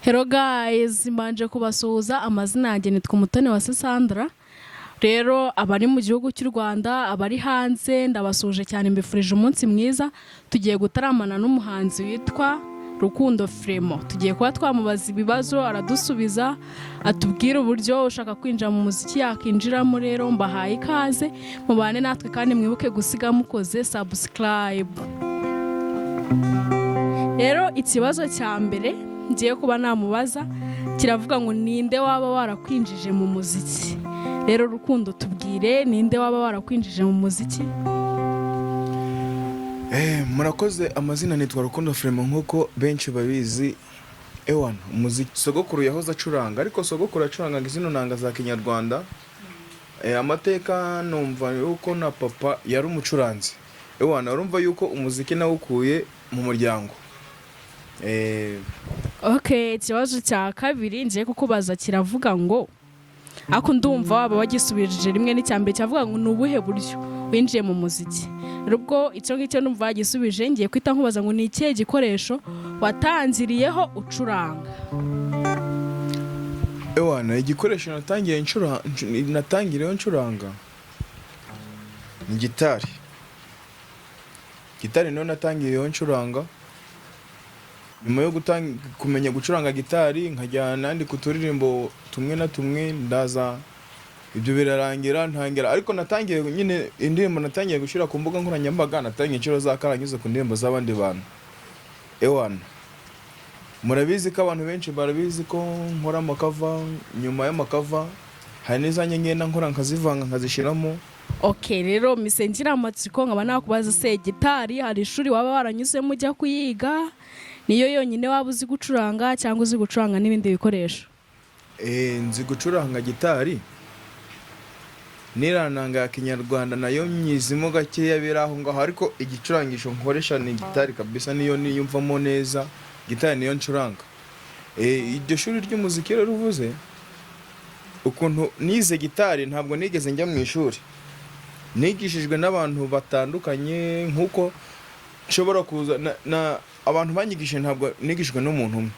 Hello guys, mbanje kubasuhuza amazina yanjye nitwa Umutoni wa Sandra. Rero abari mu gihugu cy'u Rwanda, abari hanze ndabasuje cyane mbifurije umunsi mwiza. Tugiye gutaramana n'umuhanzi witwa Rukundo Philemon. Tugiye kuba twamubaza ibibazo aradusubiza, atubwira uburyo ushaka kwinjira mu muziki yakinjiramo. Rero mbahaye ikaze mubane natwe kandi mwibuke gusiga mukoze subscribe. Rero ikibazo cya mbere ngiye kuba namubaza kiravuga ngo ninde waba warakwinjije mu muziki. Rero Rukundo tubwire ninde waba warakwinjije mu muziki? Murakoze, amazina nitwa Rukundo Philemon nkuko benshi babizi. Umuziki sogokuru yahoze acuranga, ariko sogokuru acuranga izino nanga za Kinyarwanda. Amateka numva yuko na papa yari umucuranzi. Urumva yuko umuziki nawukuye mu muryango. Okay, ikibazo cya kabiri ngiye kukubaza kiravuga ngo ako ndumva waba wagisubirije rimwe n'icyambere cyavuga ngo nubuhe buryo winjiye mu muziki. Rubwo icyo ngicyo numva wagisubije ngiye kwita nkubaza ngo ni ikihe gikoresho watangiriyeho ucuranga? Igikoresho natangiyeho ncuranga ni gitari. Gitari niyo natangiyeho ncuranga. Nyuma yo kumenya gucuranga gitari nkajyana ndi kuturirimbo tumwe na tumwe, ndaza ibyo birarangira ntangira. Ariko natangiye nyine indirimbo natangiye gushira ku mbuga nkoranyambaga, natangiye inshuro za karanyuze ku ndirimbo z'abandi bantu. Murabizi ko abantu benshi barabizi ko nkora amakava. Nyuma y'amakava hari n'izanye ngenda nkora nkazivanga nkazishiramo. Okay, rero misengira amatsiko nkaba nakubaza se gitari hari ishuri waba waranyuzemo ujya kuyiga? Niyo yonyine waba uzi gucuranga cyangwa uzi gucuranga n'ibindi bikoresho? Nzi gucuranga gitari nirananga ya Kinyarwanda, nayo myizimo gakeya biraho ngaho, ariko igicurangisho nkoresha ni gitari kabisa, niyo niyumvamo neza. Gitari niyo ncuranga. Iryo shuri ry'umuziki rero uvuze ukuntu nize gitari, ntabwo nigeze njya mu ishuri. Nigishijwe n'abantu batandukanye, nkuko nshobora kuza na abantu banyigishije. Ntabwo nigishijwe n'umuntu umwe.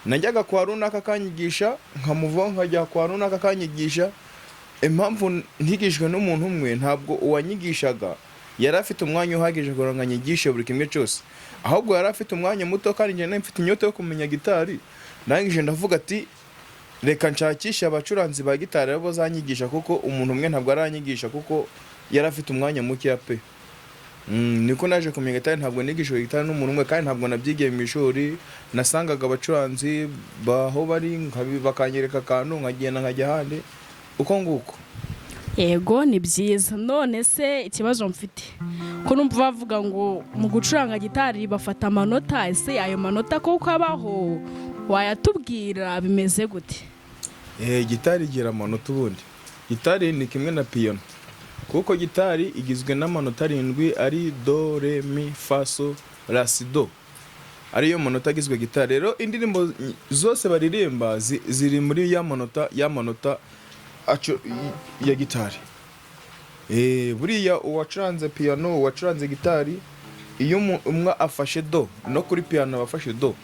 Najyaga kwa runaka kanyigisha, nkamuvaho nkajya kwa runaka kanyigisha. Impamvu ntigishijwe n'umuntu umwe, ntabwo uwanyigishaga yari afite umwanya uhagije ngo nganyigishe buri kimwe cyose, ahubwo yari afite umwanya muto kandi njye mfite inyota yo kumenya gitari. Nangije ndavuga ati reka nshakishe abacuranzi ba gitari abo zanyigisha, kuko umuntu umwe ntabwo aranyigisha kuko yari afite umwanya muke pe. Niko naje kumenya gitari. Ntabwo nigishijwe gitari n'umuntu umwe, kandi ntabwo nabyigiye mu ishuri. Nasangaga abacuranzi baho bari bakanyereka akantu nkagenda nkajya ahandi uko nguko. Yego, ni byiza. None se ikibazo mfite ko numva bavuga ngo mu gucuranga gitari bafata amanota. Ese ayo manota ko kabaho wayatubwira bimeze gute? Gitari igira amanota. Ubundi gitari ni kimwe na piano, kuko gitari igizwe n'amanota 7 ari do, re, mi, fa, so, la, si, do. Ariyo manota agizwe gitari. Rero indirimbo zose baririmba ziri muri ya manota ya gitari. Buriya uwacuranze piano, uwacuranze gitari, iyo umwe afashe do, no kuri piano bafashe do.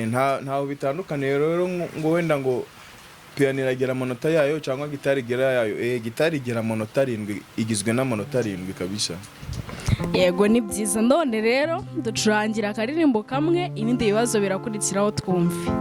Ntaho bitandukanye rero ngo wenda ngo piano iragira amanota yayo cyangwa gitari igira yayo. Gitari igira amanota 7, igizwe n'amanota 7 kabisa. Yego, ni byiza. None rero ducurangira akaririmbo kamwe, ibindi bibazo birakurikiraho twumve.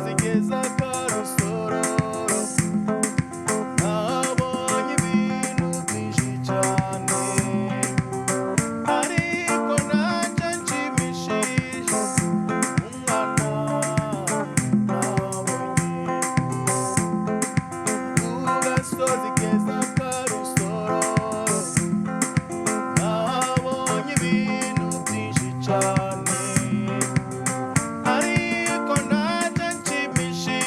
gasozi keza ka rusororo nabonye ibintu byinshi cyane ariko ntacyo nshimishije umwana nabonye ku gasozi keza ka rusororo nabonye ibintu byinshi cyane ariko ntacyo nshimishije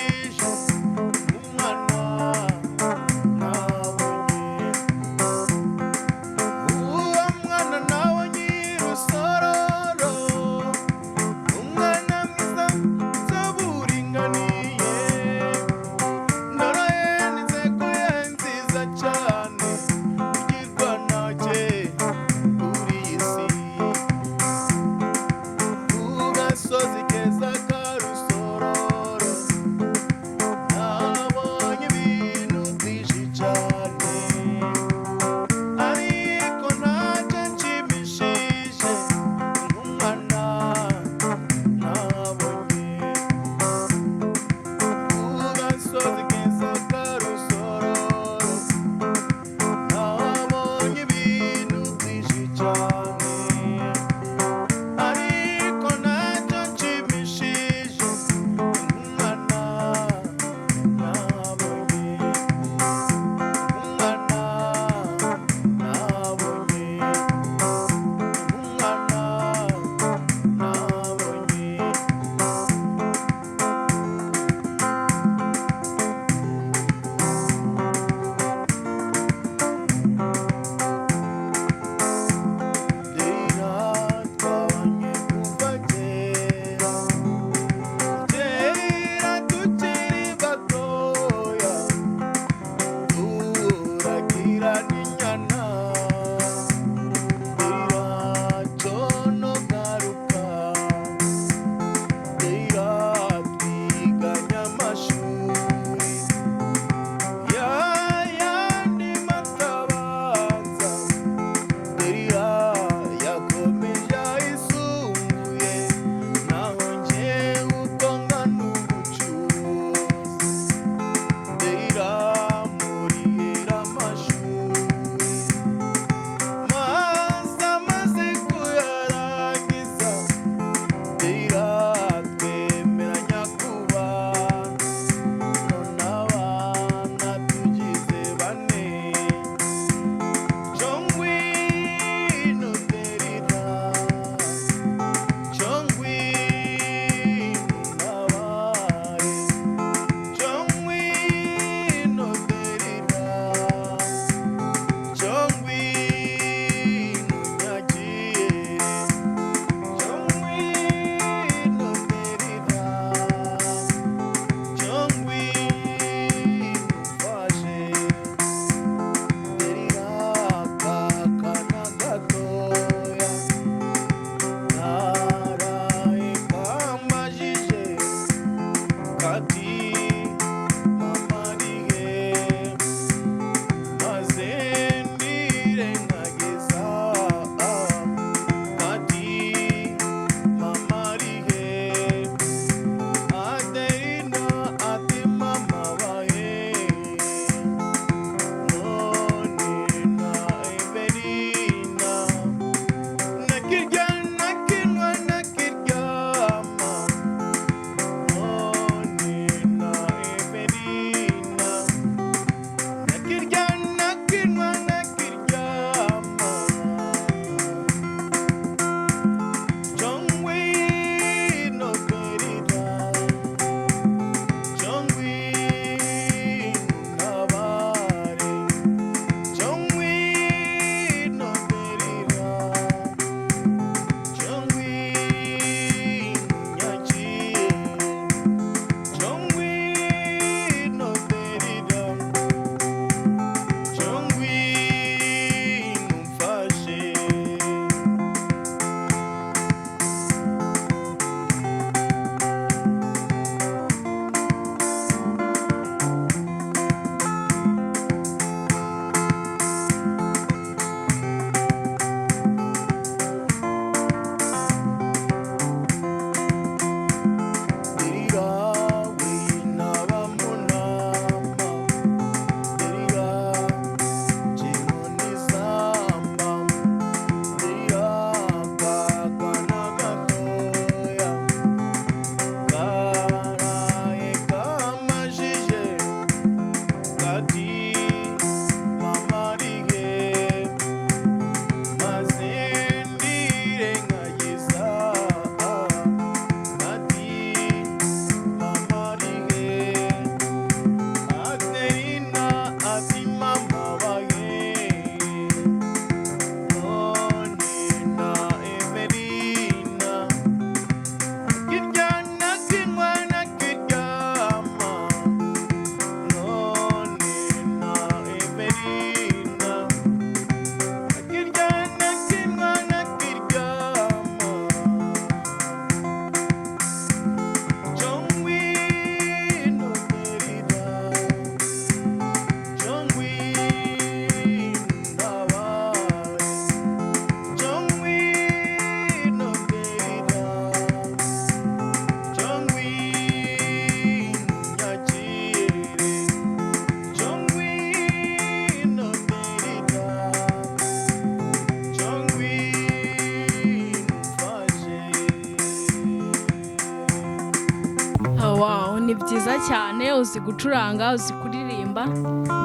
byiza cyane, uzi gucuranga, uzi kuririmba,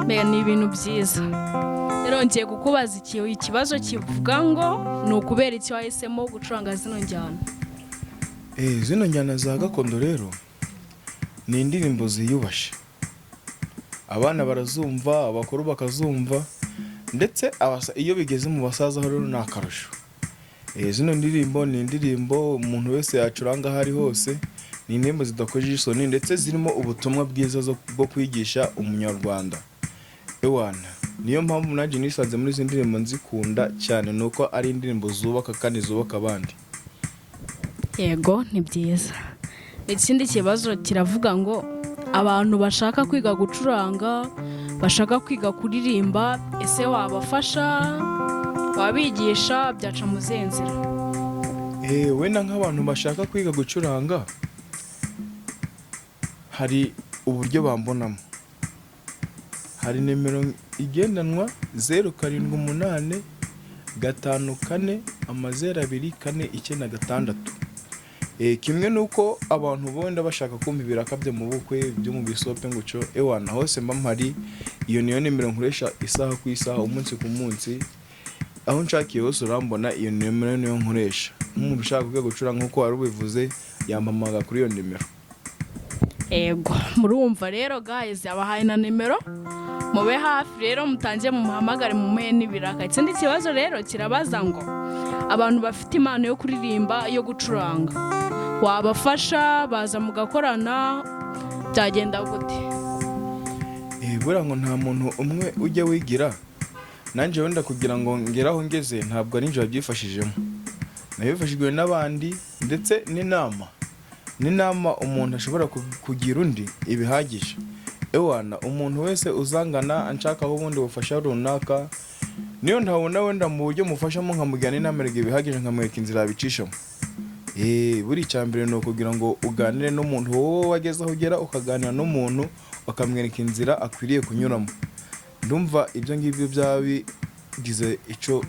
mbega ni ibintu byiza. Rero ngiye kukubaza ikibazo kivuga ngo ni ukubera iki wahisemo gucuranga zino njyana? Zino njyana za gakondo rero ni indirimbo ziyubashe, abana barazumva, abakuru bakazumva, ndetse iyo bigeze mu basaza rero ni akarusho. Zino ndirimbo ni indirimbo umuntu wese yacuranga aho ari hose, ni indirimbo zidakojeje isoni ndetse zirimo ubutumwa bwiza bwo kwigisha umunyarwanda. Niyo mpamvu nanjye nisanze muri izi ndirimbo nzikunda cyane, nuko ari indirimbo zubaka kandi zubaka abandi. Yego, ni byiza. Ikindi kibazo kiravuga ngo abantu bashaka kwiga gucuranga, bashaka kwiga kuririmba, ese wabafasha, wabigisha, byaca mu zihe nzira? Wenda nk'abantu bashaka kwiga gucuranga, hari uburyo bambonamo. Hari nimero igendanwa 078 54 02 46. Kimwe nuko abantu bonda bashaka kumva ibiraka byo mu bukwe byo mu bisope nguco, hose mba mpari. Iyo niyo nimero nkoresha isaha ku isaha, umunsi ku munsi, aho nshakiye hose urambona. Iyo nimero niyo nkoresha. Umuntu ushaka kwiga gucuranga nkuko wari ubivuze, yampamaga kuri iyo nimero. Yego, murumva rero guys, abahaye na nimero, mube hafi rero mutangiye mu muhamagare mu muhe n'ibiraka. Ikindi kibazo rero kirabaza ngo abantu bafite impano yo kuririmba, yo gucuranga, wabafasha, baza mugakorana, byagenda gute? Buriya ngo nta muntu umwe ujya wigira. Nanjye wenda kugira ngo ngeraho ngeze, ntabwo ari njye wabyifashijemo, nabifashijwe n'abandi, ndetse n'inama umuntu ashobora kugira undi ibihagije. Umuntu wese uzangana anshakaho ubundi bufasha runaka, niyo ntabona wenda mu buryo mufashamo nkamujyana inama ibihagije, nkamwereka inzira yabicishamo. Buri cyambere no kugira ngo uganire n'umuntu wowe wageze aho ugera, ukaganira n'umuntu ukamwereka inzira akwiriye kunyuramo. Ndumva ibyo ngibyo byabigize ico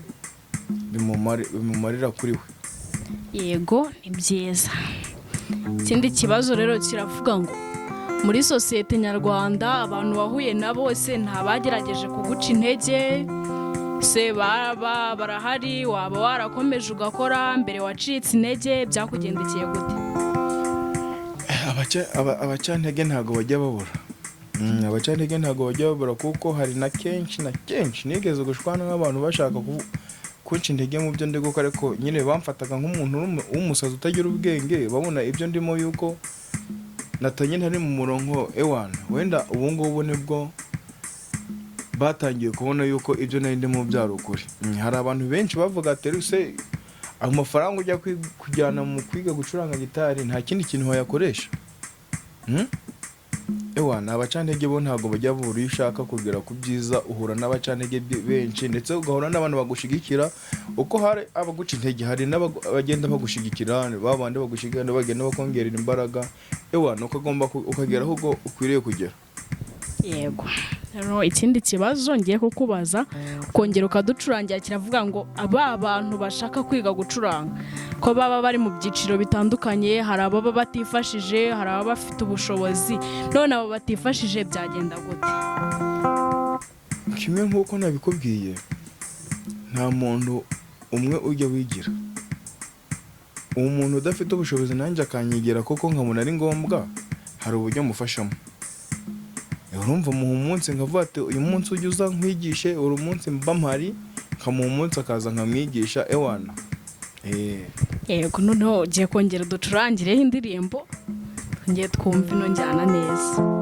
bimumarira kuri we. Yego, ni byiza. Ikindi kibazo rero kiravuga ngo muri sosiyete nyarwanda abantu bahuye nabo ese ntabagerageje kuguca intege, se barahari, waba warakomeje ugakora, mbere wacitse intege, byakugendekeye gute? Abacantege ntago bajya babura. Abacantege ntago bajya babura, kuko hari na kenshi nigeze gushwana n'abantu bashaka kunca intege mu byo ndi gukora, ariko nyine bamfataga nk'umuntu w'umusazi utagira ubwenge, babona ibyo ndimo yuko natanye ntari mu murongo. Wenda ubu ngubu nibwo batangiye kubona yuko ibyo nari ndimo byari ukuri. Hari abantu benshi bavuga ati ese amafaranga ujya kujyana mu kwiga gucuranga gitari nta kindi kintu wayakoresha. Abacantege bo ntago bajya buri iyo ushaka kugera ku byiza, uhura n'abacantege benshi, ndetse ugahura n'abantu bagushigikira. Uko hari abaguca intege, hari n'abagenda bagushigikira, babandi bagushigikira bagenda bakongerera imbaraga. Ukagomba ukagera aho ukwiriye kugera. Yego. Rero ikindi kibazo ngiye kukubaza, kongera ukaducurangira, kiravuga ngo aba bantu bashaka kwiga gucuranga ko baba bari mu byiciro bitandukanye, hari ababa batifashije, hari ababa bafite ubushobozi, none abo batifashije byagenda gute? Kimwe nk'uko nabikubwiye, nta muntu umwe ujya wigira. Umuntu udafite ubushobozi nanjye akanyigira koko nkabona ari ngombwa, hari uburyo mufashamo. Urumva muha umunsi nkavuga ati uyu munsi ujye uza nkwigishe, uri umunsi mba mpari, nkamuha umunsi akaza nkamwigisha. Yego, noneho ugiye kongera uducurangireho indirimbo, ngiye twumva ino njyana neza.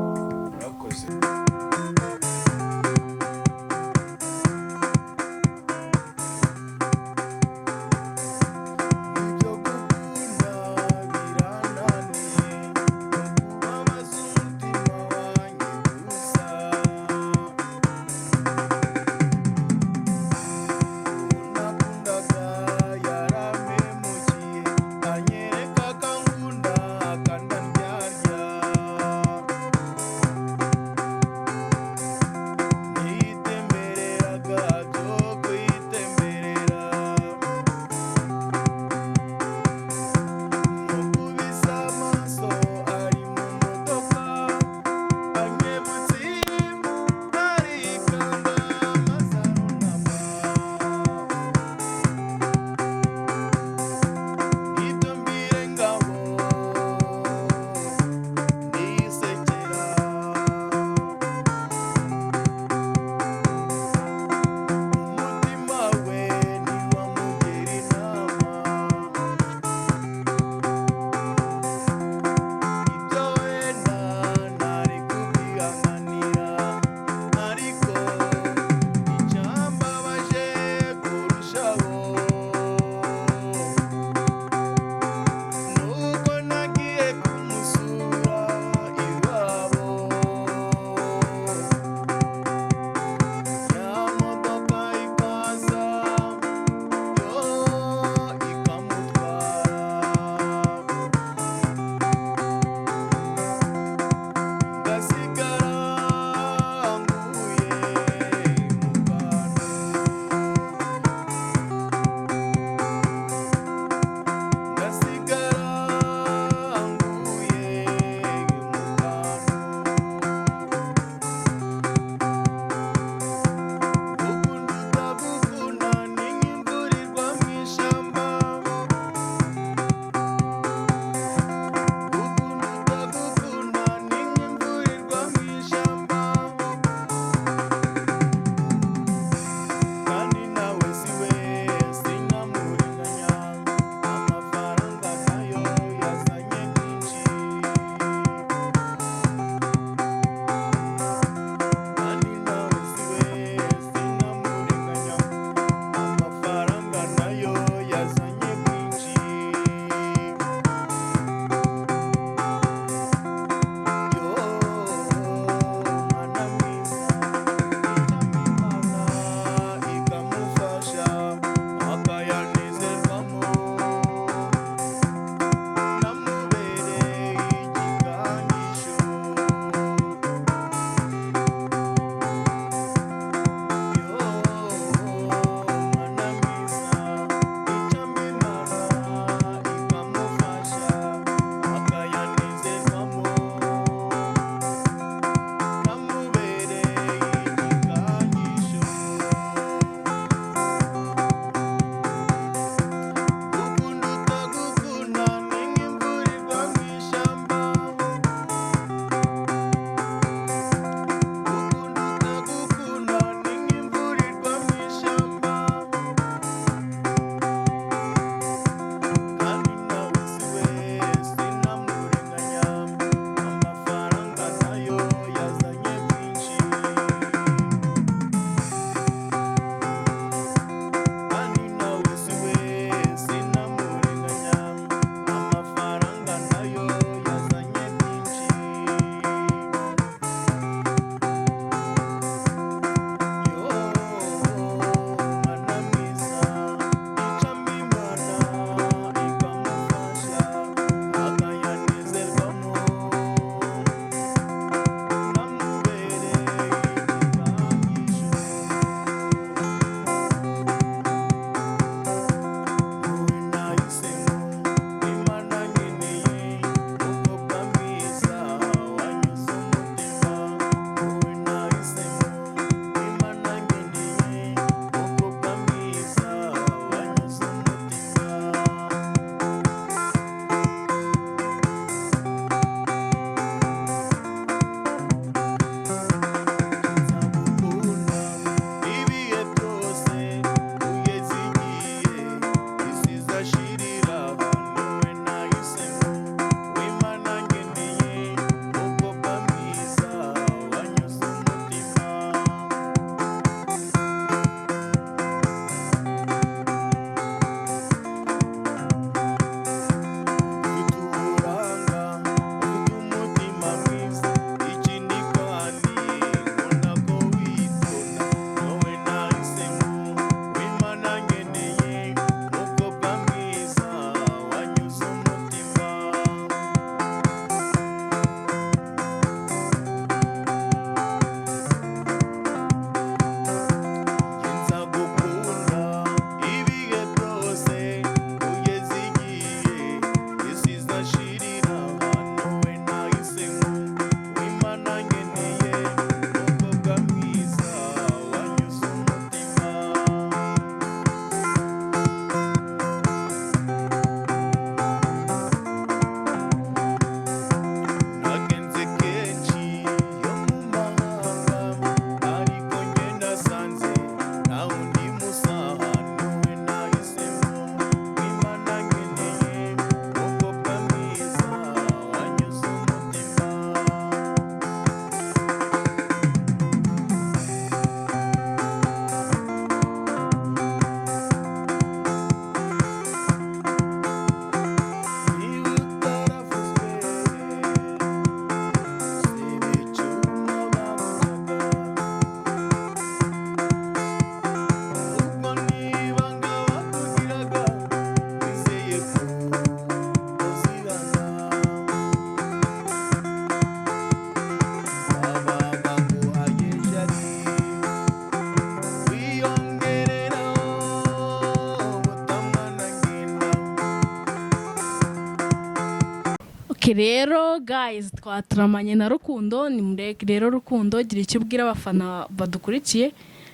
rero guys twataramanye na Rukundo, ni mureke rero Rukundo gira icyo ubwira abafana badukurikiye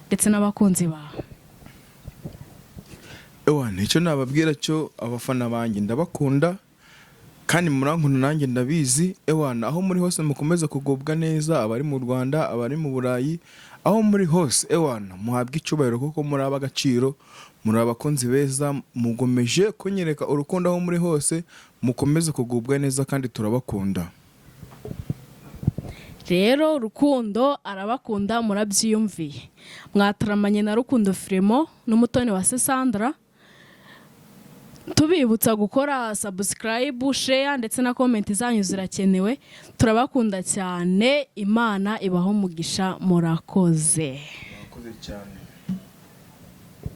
ndetse n'abakunzi bawe. Nicyo nababwira cyo abafana banjye ndabakunda kandi murankunda nanjye ndabizi. Aho muri hose mukomeza kugubwa neza, abari mu Rwanda, abari mu Burayi, aho muri hose muhabwe icyubahiro kuko muri ab'agaciro, muri abakunzi beza, mugomeje kunyereka urukundo aho muri hose, mukomeze kugubwa neza kandi turabakunda. Rero Rukundo arabakunda murabyiyumviye. Mwataramanye na Rukundo Philemon n'umutoni wa Sandra. Tubibutsa gukora subscribe, share ndetse na comment zanyu zirakenewe. Turabakunda cyane, Imana ibaho umugisha, murakoze. Murakoze cyane.